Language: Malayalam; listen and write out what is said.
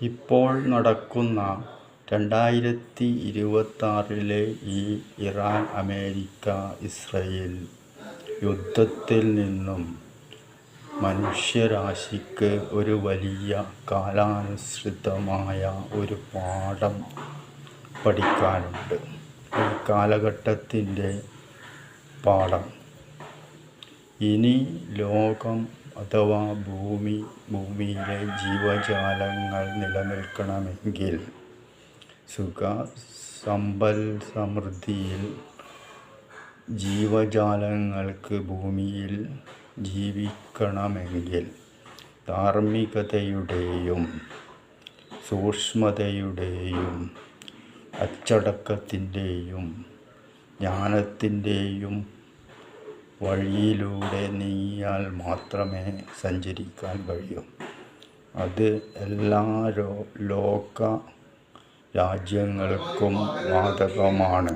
ഇപ്പോൾ നടക്കുന്ന 2026 ഈ ഇറാൻ അമേരിക്ക ഇസ്രയേൽ യുദ്ധത്തിൽ നിന്നും മനുഷ്യരാശിക്ക് ഒരു വലിയ കാലാനുസൃതമായ ഒരു പാഠം പഠിക്കാനുണ്ട്. ഈ കാലഘട്ടത്തിൻ്റെ പാഠം. ഇനി ലോകം അഥവാ ഭൂമിയിലെ ജീവജാലങ്ങൾ നിലനിൽക്കണമെങ്കിൽ, സമ്പൽ സമൃദ്ധിയിൽ ജീവജാലങ്ങൾക്ക് ഭൂമിയിൽ ജീവിക്കണമെങ്കിൽ ധാർമ്മികതയുടെയും സൂക്ഷ്മതയുടെയും അച്ചടക്കത്തിൻ്റെയും ജ്ഞാനത്തിൻ്റെയും വഴിയിലൂടെ നീങ്ങിയാൽ മാത്രമേ സഞ്ചരിക്കാൻ കഴിയൂ. അത് എല്ലാ ലോക രാജ്യങ്ങൾക്കും ബാധകമാണ്.